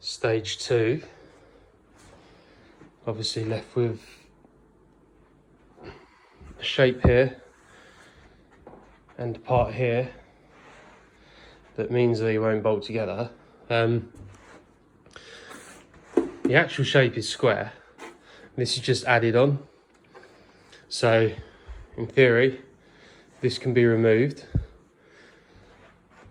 stage 2. Obviously left with a shape here and a part here that means they won't bolt together. The actual shape is square. This is just added on. So in theory, this can be removed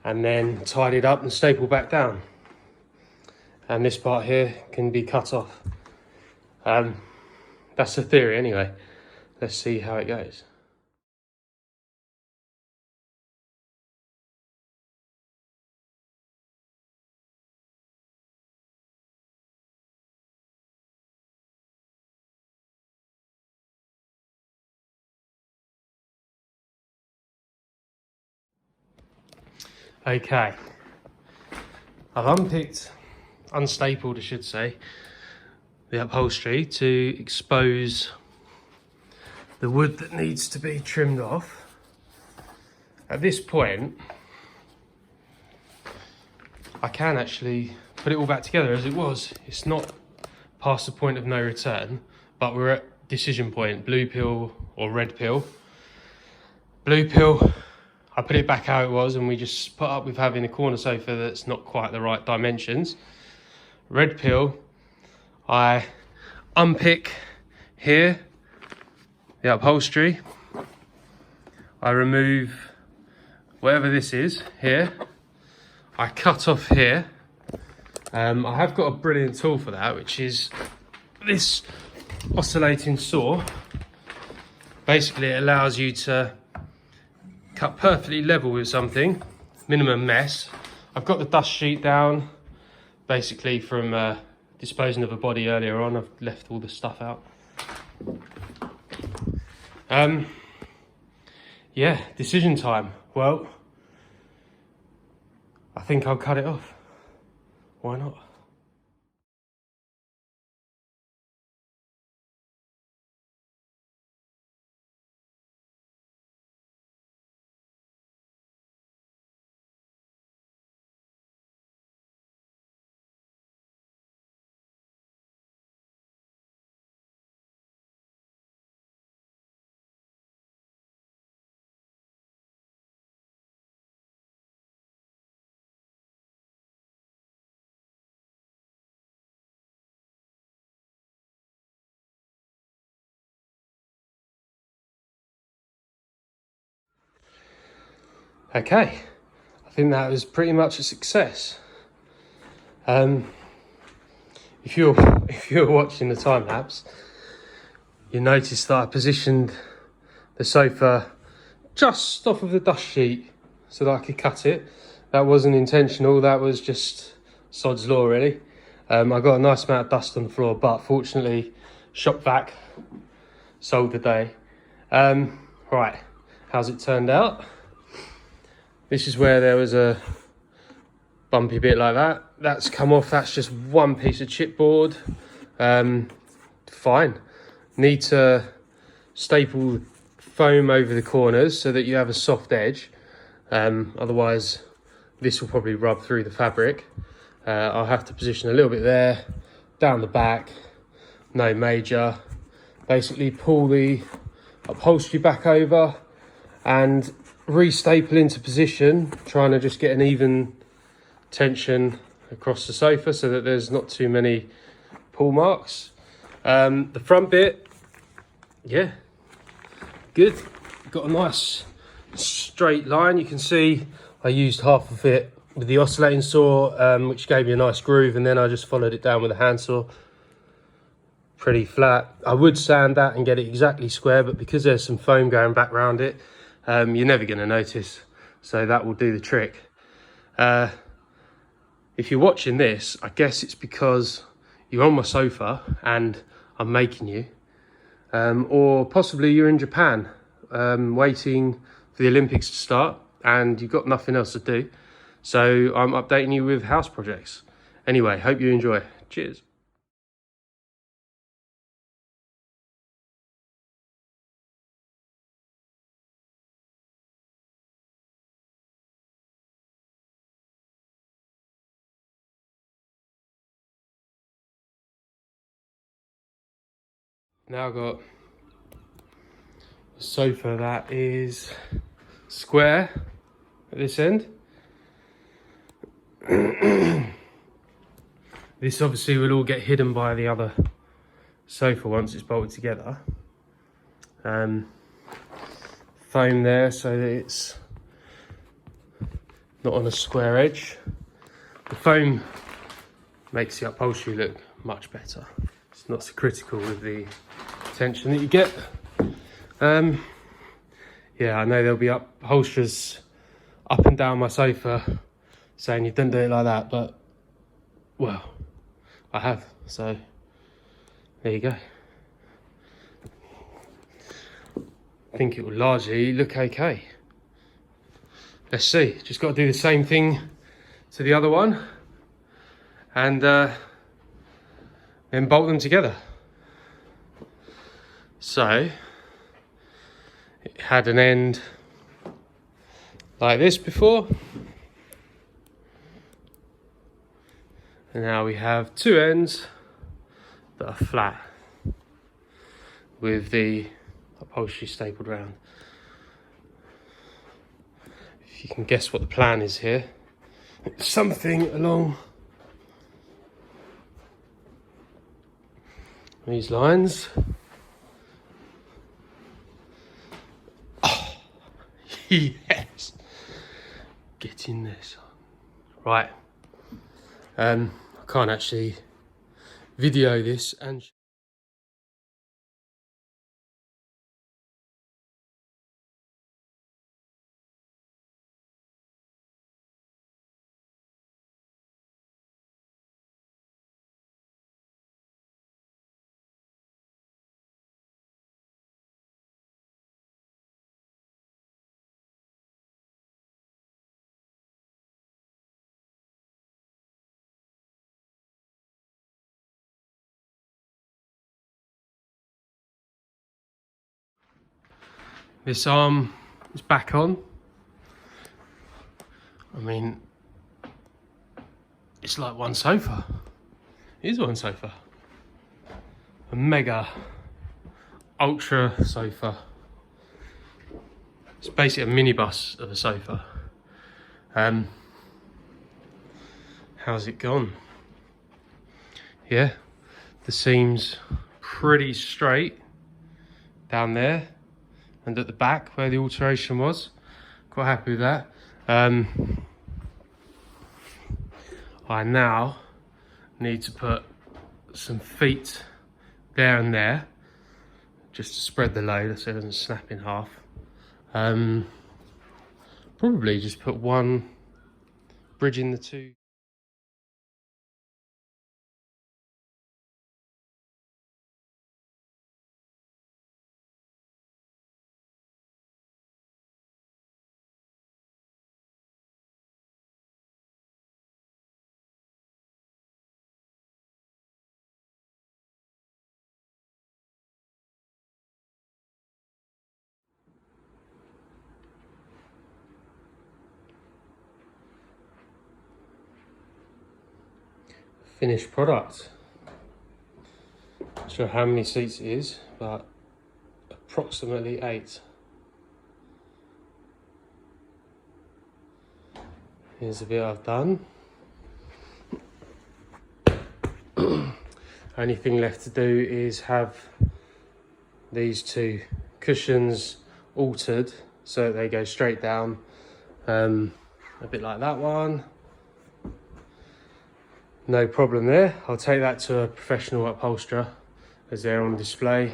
and then tidied up and stapled back down. And this part here can be cut off. That's the theory anyway. Let's see how it goes. Okay, I've unstapled I should say, the upholstery to expose the wood that needs to be trimmed off. At this point, I can actually put it all back together as it was. It's not past the point of no return, but we're at decision point, blue pill or red pill. Blue pill, I put it back how it was and we just put up with having a corner sofa that's not quite the right dimensions. Red pill, I unpick here, the upholstery. I remove whatever this is here. I cut off here. I have got a brilliant tool for that, which is this oscillating saw. Basically, it allows you to cut perfectly level with something, minimum mess. I've got the dust sheet down, basically from disposing of a body earlier on. I've left all the stuff out. Yeah, decision time. Well, I think I'll cut it off. Why not? Okay, I think that was pretty much a success. If you're watching the time lapse, you notice that I positioned the sofa just off of the dust sheet so that I could cut it. That wasn't intentional, that was just sod's law really. I got a nice amount of dust on the floor, but fortunately shop vac sold the day. Right, how's it turned out? This is where there was a bumpy bit like that. That's come off, that's just one piece of chipboard. Fine. Need to staple foam over the corners so that you have a soft edge. Otherwise, this will probably rub through the fabric. I'll have to position a little bit there, down the back, no major. Basically pull the upholstery back over and re-staple into position, trying to just get an even tension across the sofa so that there's not too many pull marks. The front bit, yeah, good. Got a nice straight line. You can see I used half of it with the oscillating saw, which gave me a nice groove, and then I just followed it down with a handsaw. Pretty flat. I would sand that and get it exactly square, but because there's some foam going back around it, you're never going to notice, so that will do the trick. If you're watching this, I guess it's because you're on my sofa and I'm making you, or possibly you're in Japan waiting for the Olympics to start and you've got nothing else to do, so I'm updating you with house projects. Anyway, hope you enjoy. Cheers. Now I've got a sofa that is square at this end. This obviously will all get hidden by the other sofa once it's bolted together. Foam there so that it's not on a square edge. The foam makes the upholstery look much better. It's not so critical with the tension that you get. Yeah, I know there'll be upholsterers up and down my sofa saying you didn't do it like that, but well, I have, so there you go. I think it will largely look okay. Let's see, just got to do the same thing to the other one and then bolt them together. So it had an end like this before, and now we have two ends that are flat with the upholstery stapled round. If you can guess what the plan is here, it's something along these lines. Oh, yes, get in there, son. Right, I can't actually video this and this arm is back on. I mean, it's like one sofa. It is one sofa. A mega, ultra sofa. It's basically a minibus of a sofa. How's it gone? Yeah, the seam's pretty straight down there and at the back where the alteration was. Quite happy with that. I now need to put some feet there and there just to spread the load so it doesn't snap in half. Probably just put one bridging the two. Finished product. Not sure how many seats it is, but approximately 8. Here's the bit I've done. Only thing left to do is have these two cushions altered so that they go straight down, a bit like that one. No problem there. I'll take that to a professional upholsterer as they're on display.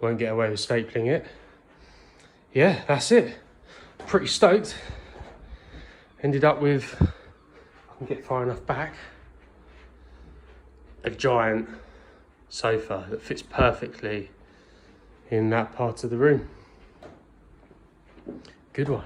Won't get away with stapling it. Yeah, that's it. Pretty stoked. Ended up with, I can get far enough back, a giant sofa that fits perfectly in that part of the room. Good one.